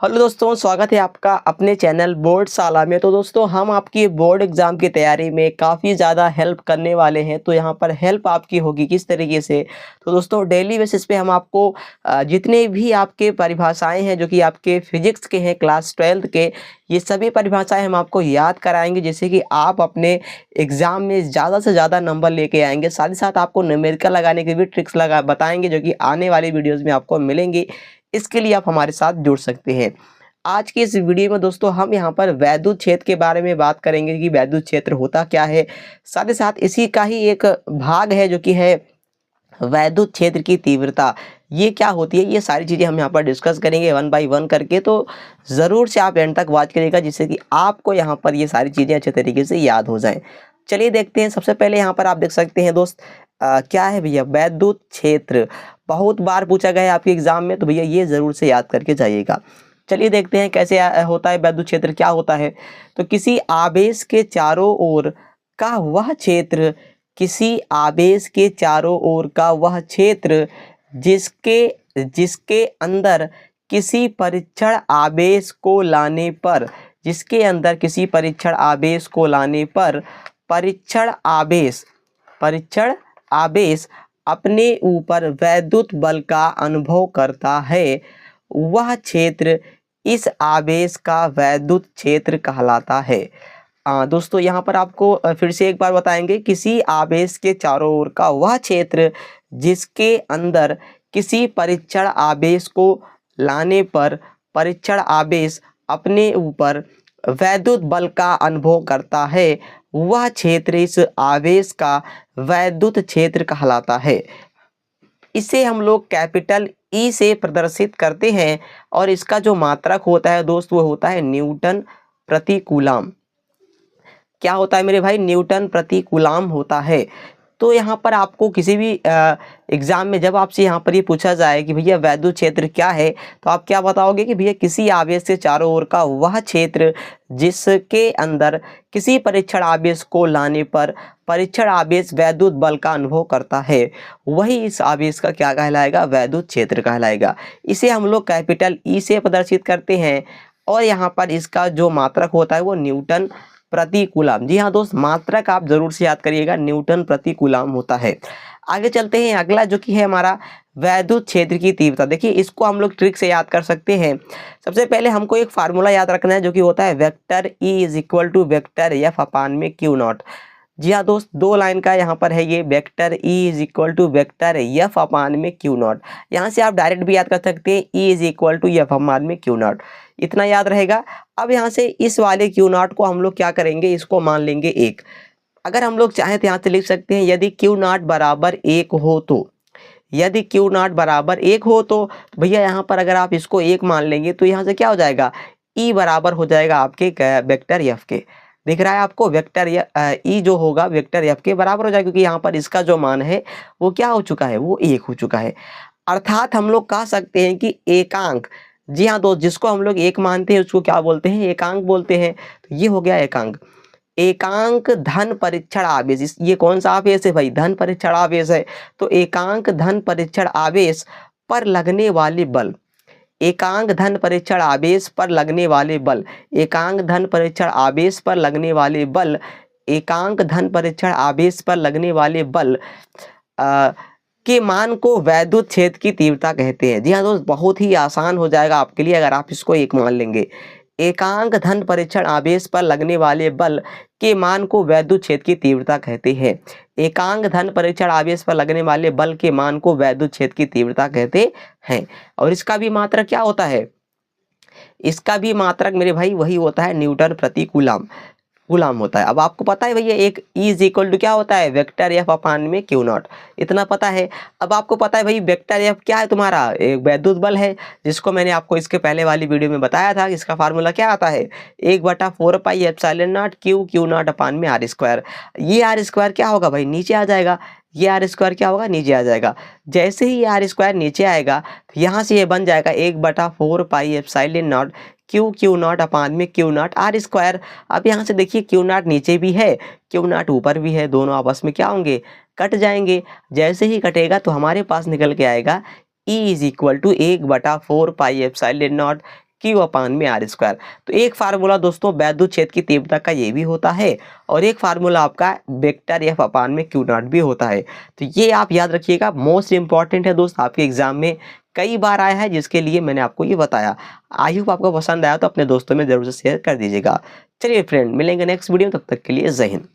Hello दोस्तों, स्वागत है आपका अपने चैनल बोर्ड शाला में। तो दोस्तों, हम आपकी बोर्ड एग्ज़ाम की तैयारी में काफ़ी ज़्यादा हेल्प करने वाले हैं। तो यहाँ पर हेल्प आपकी होगी किस तरीके से, तो दोस्तों डेली बेसिस पे हम आपको जितने भी आपके परिभाषाएं हैं जो कि आपके फिजिक्स के हैं क्लास 12th के, ये सभी परिभाषाएं हम आपको याद कराएंगे, जिससे कि आप अपने एग्ज़ाम में ज़्यादा से ज़्यादा नंबर लेके आएंगे। साथ ही साथ आपको न्यूमेरिकल लगाने की भी ट्रिक्स बताएंगे, जो कि आने वाली वीडियोज़ में आपको मिलेंगी। इसके लिए आप हमारे साथ जुड़ सकते हैं। आज की इस वीडियो में दोस्तों हम यहाँ पर वैद्युत क्षेत्र के बारे में बात करेंगे कि वैद्युत क्षेत्र होता क्या है। साथ ही साथ इसी का ही एक भाग है जो कि है वैद्युत क्षेत्र की तीव्रता, ये क्या होती है, ये सारी चीज़ें हम यहाँ पर डिस्कस करेंगे वन बाय वन करके। तो ज़रूर से आप एंड तक वॉच करिएगा, जिससे कि आपको यहाँ पर ये सारी चीज़ें अच्छे तरीके से याद हो जाएं। चलिए देखते हैं। सबसे पहले यहाँ पर आप देख सकते हैं दोस्त, क्या है भैया वैद्युत क्षेत्र। बहुत बार पूछा गया है आपके एग्जाम में, तो भैया ये ज़रूर से याद करके जाइएगा। चलिए देखते हैं कैसे होता है वैद्युत क्षेत्र, क्या होता है। तो किसी आवेश के चारों ओर का वह क्षेत्र, किसी आवेश के चारों ओर का वह क्षेत्र जिसके जिसके अंदर किसी परीक्षण आवेश को लाने पर, जिसके अंदर किसी परीक्षण आवेश को लाने पर परीक्षण आवेश अपने ऊपर वैद्युत बल का अनुभव करता है, वह क्षेत्र इस आवेश का वैद्युत क्षेत्र कहलाता है। दोस्तों यहाँ पर आपको फिर से एक बार बताएंगे, किसी आवेश के चारों ओर का वह क्षेत्र जिसके अंदर किसी परीक्षण आवेश को लाने पर परीक्षण आवेश अपने ऊपर वैद्युत बल का अनुभव करता है, वह क्षेत्र इस आवेश का वैद्युत क्षेत्र कहलाता है। इसे हम लोग कैपिटल ई से प्रदर्शित करते हैं, और इसका जो मात्रक होता है दोस्त वो होता है न्यूटन प्रति कूलम। क्या होता है मेरे भाई? न्यूटन प्रति कूलम होता है। तो यहाँ पर आपको किसी भी एग्जाम में जब आपसे यहाँ पर ये पूछा जाए कि भैया वैद्युत क्षेत्र क्या है, तो आप क्या बताओगे कि भैया किसी आवेश से चारों ओर का वह क्षेत्र जिसके अंदर किसी परीक्षण आवेश को लाने पर परीक्षण आवेश वैद्युत बल का अनुभव करता है, वही इस आवेश का क्या कहलाएगा? वैद्युत क्षेत्र कहलाएगा। इसे हम लोग कैपिटल ई से प्रदर्शित करते हैं, और यहाँ पर इसका जो मात्रक होता है वो न्यूटन प्रति कूलम। जी हाँ दोस्त, मात्रक आप जरूर से याद करिएगा, न्यूटन प्रति कूलम होता है। आगे चलते हैं, अगला जो कि है हमारा वैद्युत क्षेत्र की तीव्रता। देखिए इसको हम लोग ट्रिक से याद कर सकते हैं। सबसे पहले हमको एक फार्मूला याद रखना है, जो कि होता है vector E is equal to vector F upon में क्यू नॉट। जी हाँ दोस्त, दो लाइन का यहाँ पर है ये, vector E is equal to vector F upon में क्यू नॉट। यहाँ से आप डायरेक्ट भी याद कर सकते हैं, E is equal to F upon में क्यू नॉट, इतना याद रहेगा। अब यहाँ से इस वाले क्यू नॉट को हम लोग क्या करेंगे, इसको मान लेंगे एक। अगर हम लोग चाहें तो यहाँ से लिख सकते हैं, यदि क्यू नॉट बराबर एक हो तो, यदि क्यू नॉट बराबर एक हो तो भैया यहाँ पर अगर आप इसको एक मान लेंगे तो यहाँ से क्या हो जाएगा, ई बराबर हो जाएगा आपके वेक्टर एफ के। दिख रहा है आपको, वेक्टर ई जो होगा वेक्टर एफ के बराबर हो जाएगा, क्योंकि यहाँ पर इसका जो मान है वो क्या हो चुका है, वो एक हो चुका है। अर्थात हम लोग कह सकते हैं कि एकांक, जी हाँ दोस्त, जिसको हम लोग एक मानते हैं उसको क्या बोलते हैं, एकांक बोलते हैं। तो ये हो गया एकांक। एकांक धन परीक्षण आवेश, ये कौन सा आवेश है भाई? धन परीक्षण आवेश है। तो एकांक धन परीक्षण आवेश पर लगने वाले बल, एकांक धन परीक्षण आवेश पर लगने वाले बल, एकांक धन परीक्षण आवेश पर लगने वाले बल, एकांक धन परीक्षण आवेश पर लगने वाले बल के मान को वैद्युत क्षेत्र की तीव्रता कहते हैं। जी हाँ दोस्त, बहुत ही आसान हो जाएगा आपके लिए अगर आप इसको एक मान लेंगे। एकांक धन परीक्षण आवेश पर लगने वाले बल के मान को वैद्युत क्षेत्र की तीव्रता कहते हैं। एकांक धन परीक्षण आवेश पर लगने वाले बल के मान को वैद्युत क्षेत्र की तीव्रता कहते हैं। और इसका भी मात्रक क्या होता है? इसका भी मात्रक मेरे भाई वही होता है, न्यूटन प्रति कूलम होता है। अब आपको पता है भैया एक ई इज इक्वल टू क्या होता है, वेक्टर एफ अपान में क्यू नॉट, इतना पता है। अब आपको पता है भाई वेक्टर एफ क्या है, तुम्हारा एक वैद्युत बल है, जिसको मैंने आपको इसके पहले वाली वीडियो में बताया था। इसका फार्मूला क्या आता है, 1/4 pi epsilon naught Q naught upon में आर स्क्वायर। ये आर स्क्वायर क्या होगा भाई, नीचे आ जाएगा। ये आर स्क्वायर क्या होगा, नीचे आ जाएगा। जैसे ही आर स्क्वायर नीचे आएगा तो यहाँ से ये बन जाएगा 1/4 pi epsilon naught Q naught upon में क्यू नॉट आर स्क्वायर। अब यहाँ से देखिए क्यू नॉट नीचे भी है, क्यू नॉट ऊपर भी है, दोनों आपस में क्या होंगे, कट जाएंगे। जैसे ही कटेगा तो हमारे पास निकल के आएगा E is equal to 1/4 pi epsilon naught Q upon में आर स्क्वायर। तो एक फार्मूला दोस्तों वैद्युत क्षेत्र की तीव्रता का ये भी होता है और एक फार्मूला आपका वेक्टर एफ अपान में क्यू नॉट भी होता है। तो ये आप याद रखिएगा, मोस्ट इंपॉर्टेंट है दोस्त, आपके एग्जाम में कई बार आया है, जिसके लिए मैंने आपको ये बताया। आई होप आपको पसंद आया तो अपने दोस्तों में जरूर से शेयर कर दीजिएगा। चलिए फ्रेंड, मिलेंगे नेक्स्ट वीडियो में, तब तक के लिए जय हिंद।